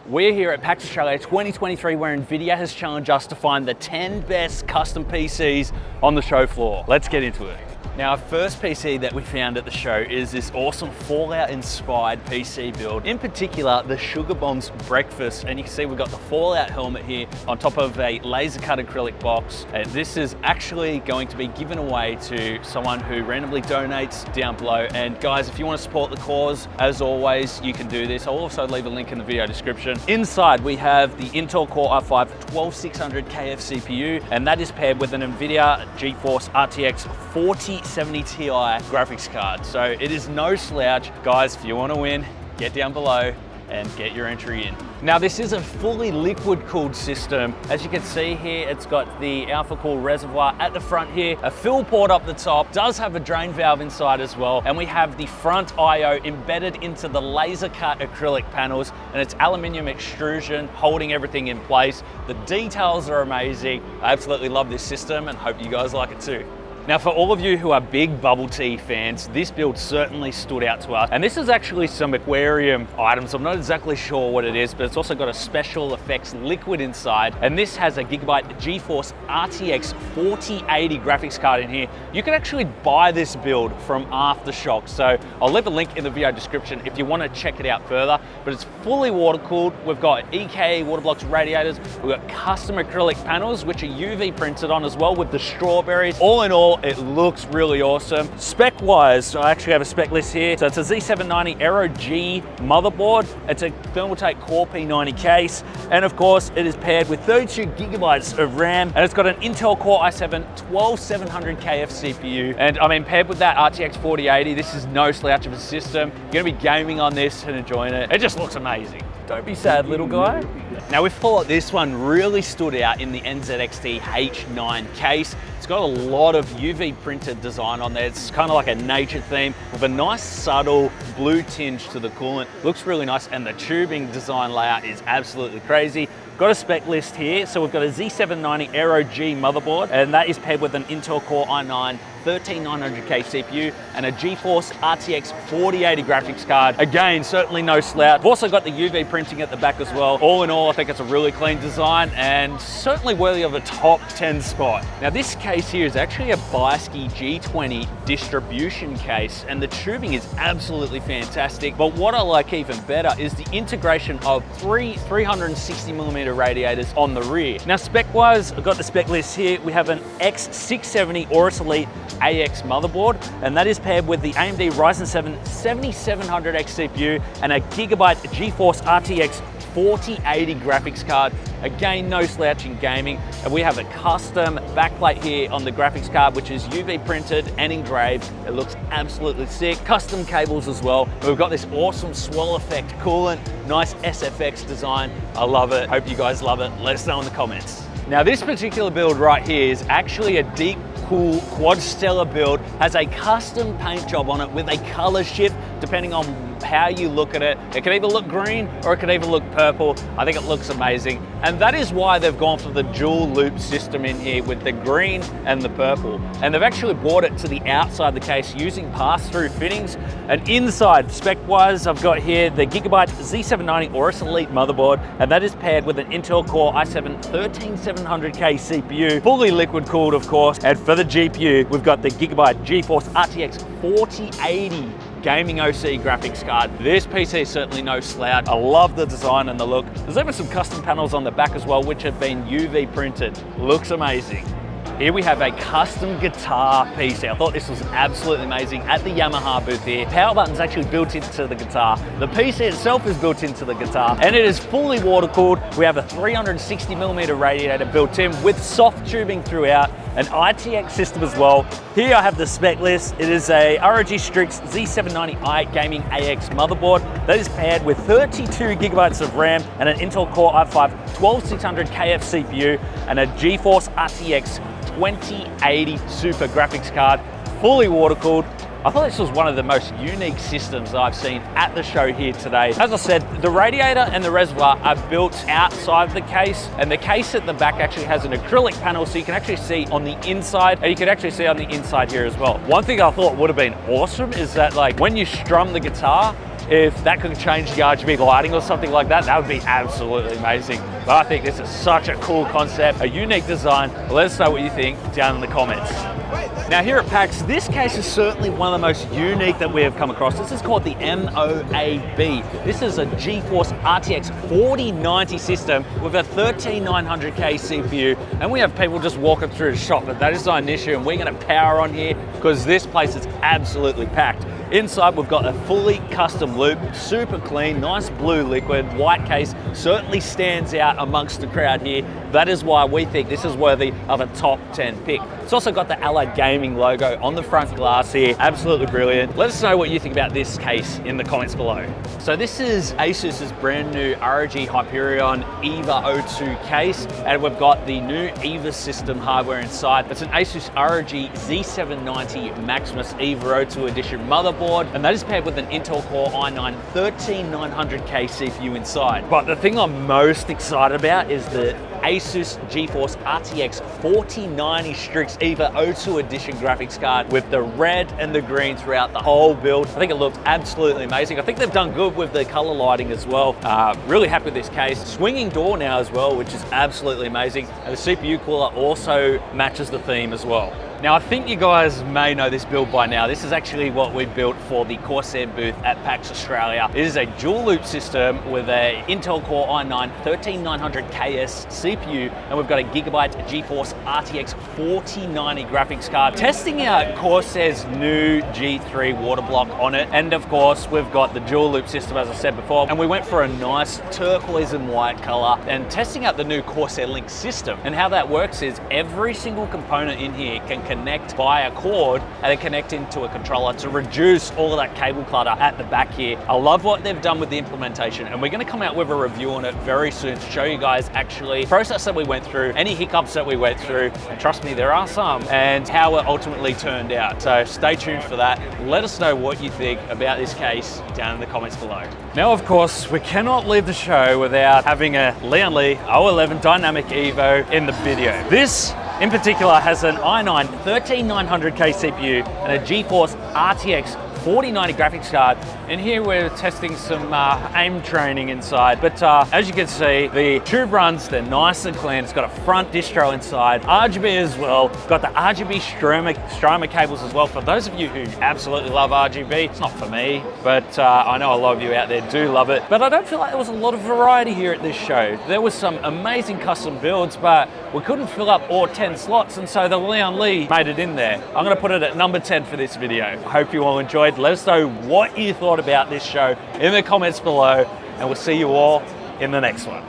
We're here at PAX Australia 2023 where Nvidia has challenged us to find the 10 best custom PCs on the show floor. Let's get into it. Now, our first PC that we found at the show is this awesome Fallout inspired PC build. In particular, the Sugar Bombs Breakfast. And you can see we've got the Fallout helmet here on top of a laser cut acrylic box. And this is actually going to be given away to someone who randomly donates down below. And guys, if you want to support the cause, as always, you can do this. I'll also leave a link in the video description. Inside, we have the Intel Core i5 12600KF CPU, and that is paired with an Nvidia GeForce RTX 4070 Ti graphics card. So it is no slouch. Guys, if you want to win, get down below and get your entry in. Now, this is a fully liquid cooled system. As you can see here, it's got the alpha cool reservoir at the front here, a fill port up the top, does have a drain valve inside as well, and we have the front IO embedded into the laser cut acrylic panels, and it's aluminium extrusion holding everything in place. The details are amazing. I absolutely love this system and hope you guys like it too. Now, for all of you who are big bubble tea fans, this build certainly stood out to us. And this is actually some aquarium items. I'm not exactly sure what it is, but it's also got a special effects liquid inside. And this has a Gigabyte GeForce RTX 4080 graphics card in here. You can actually buy this build from Aftershock. So I'll leave a link in the video description if you want to check it out further. But it's fully water cooled. We've got EK water blocks radiators. We've got custom acrylic panels, which are UV printed on as well with the strawberries. All in all, it looks really awesome. Spec wise, I actually have a spec list here. So it's a Z790 Aero G motherboard. It's a Thermaltake Core P90 case. And of course, it is paired with 32 gigabytes of RAM. And it's got an Intel Core i7 12700KF CPU. And I mean, paired with that RTX 4080, this is no slouch of a system. You're gonna be gaming on this and enjoying it. It just looks amazing. Don't be sad, little guy. Now, we thought this one really stood out in the NZXT H9 case. It's got a lot of UV printed design on there. It's kind of like a nature theme with a nice subtle blue tinge to the coolant. Looks really nice, and the tubing design layout is absolutely crazy. Got a spec list here. So we've got a Z790 Aero G motherboard, and that is paired with an Intel Core i9 13900K CPU and a GeForce RTX 4080 graphics card. Again, certainly no slouch. We've also got the UV printing at the back as well. All in all, I think it's a really clean design and certainly worthy of a top 10 spot. Now, this case here is actually a Biosky G20 distribution case, and the tubing is absolutely fantastic. But what I like even better is the integration of three 360mm radiators on the rear. Now, spec-wise, I've got the spec list here. We have an X670 Aorus Elite AX motherboard, and that is paired with the AMD Ryzen 7 7700X CPU and a Gigabyte GeForce RTX 4080 graphics card. Again, no slouch in gaming. And we have a custom backplate here on the graphics card, which is UV printed and engraved. It looks absolutely sick. Custom cables as well. We've got this awesome swirl effect coolant, nice SFX design. I love it. Hope you guys love it. Let us know in the comments. Now, this particular build right here is actually a deep cool quad stellar build. Has a custom paint job on it with a color shift depending on how you look at it. It could either look green or it could even look purple. I think it looks amazing. And that is why they've gone for the dual loop system in here with the green and the purple. And they've actually brought it to the outside of the case using pass-through fittings. And inside, spec-wise, I've got here the Gigabyte Z790 Aorus Elite motherboard, and that is paired with an Intel Core i7 13700K CPU, fully liquid cooled, of course. And for the GPU, we've got the Gigabyte GeForce RTX 4080 gaming OC graphics card. This PC is certainly no slouch. I love the design and the look. There's even some custom panels on the back as well, which have been UV printed. Looks amazing. Here we have a custom guitar PC. I thought this was absolutely amazing at the Yamaha booth here. Power button's actually built into the guitar. The PC itself is built into the guitar, and it is fully water cooled. We have a 360mm radiator built in with soft tubing throughout, an ITX system as well. Here I have the spec list. It is a ROG Strix Z790i Gaming AX motherboard that is paired with 32 gigabytes of RAM and an Intel Core i5 12600KF CPU and a GeForce RTX 2080 Super graphics card, fully water cooled. I thought this was one of the most unique systems that I've seen at the show here today. As I said, the radiator and the reservoir are built outside the case, and the case at the back actually has an acrylic panel so you can actually see on the inside, and you can actually see on the inside here as well. One thing I thought would have been awesome is that, like, when you strum the guitar, if that could change the RGB lighting or something like that, that would be absolutely amazing. But I think this is such a cool concept, a unique design. Let us know what you think down in the comments. Now here at PAX, this case is certainly one of the most unique that we have come across. This is called the MOAB. This is a GeForce RTX 4090 system with a 13900K CPU, and we have people just walking through the shop, but that is not an issue, and we're gonna power on here because this place is absolutely packed. Inside, we've got a fully custom loop, super clean, nice blue liquid, white case, certainly stands out amongst the crowd here. That is why we think this is worthy of a top 10 pick. It's also got the Allied Gaming logo on the front glass here, absolutely brilliant. Let us know what you think about this case in the comments below. So this is Asus's brand new ROG Hyperion EVA O2 case, and we've got the new EVA system hardware inside. It's an Asus ROG Z790 Maximus EVA O2 edition motherboard, and that is paired with an Intel Core i9 13900K CPU inside. But the thing I'm most excited about is the Asus GeForce RTX 4090 Strix EVA O2 edition graphics card with the red and the green throughout the whole build. I think it looks absolutely amazing. I think they've done good with the color lighting as well. Really happy with this case. Swinging door now as well, which is absolutely amazing. And the CPU cooler also matches the theme as well. Now, I think you guys may know this build by now. This is actually what we built for the Corsair booth at PAX Australia. It is a dual loop system with a Intel Core i9 13900KS CPU, and we've got a Gigabyte GeForce RTX 4090 graphics card. Testing out Corsair's new G3 water block on it, and of course, we've got the dual loop system, as I said before, and we went for a nice turquoise and white color, and testing out the new Corsair Link system. And how that works is every single component in here can connect via cord and then connect into a controller to reduce all of that cable clutter at the back here. I love what they've done with the implementation, and we're going to come out with a review on it very soon to show you guys actually the process that we went through, any hiccups that we went through, and trust me, there are some, and how it ultimately turned out. So stay tuned for that. Let us know what you think about this case down in the comments below. Now, of course, we cannot leave the show without having a Lian Li O11 Dynamic Evo in the video. This in particular has an i9 13900K CPU and a GeForce RTX 4090 graphics card, and here we're testing some aim training inside. But as you can see, the tube runs, they're nice and clean. It's got a front distro inside, RGB as well. Got the RGB Stroma cables as well. For those of you who absolutely love RGB, it's not for me, but I know a lot of you out there do love it. But I don't feel like there was a lot of variety here at this show. There was some amazing custom builds, but we couldn't fill up all 10 slots, and so the Lian Li made it in there. I'm gonna put it at number 10 for this video. I hope you all enjoyed. Let us know what you thought about this show in the comments below, and we'll see you all in the next one.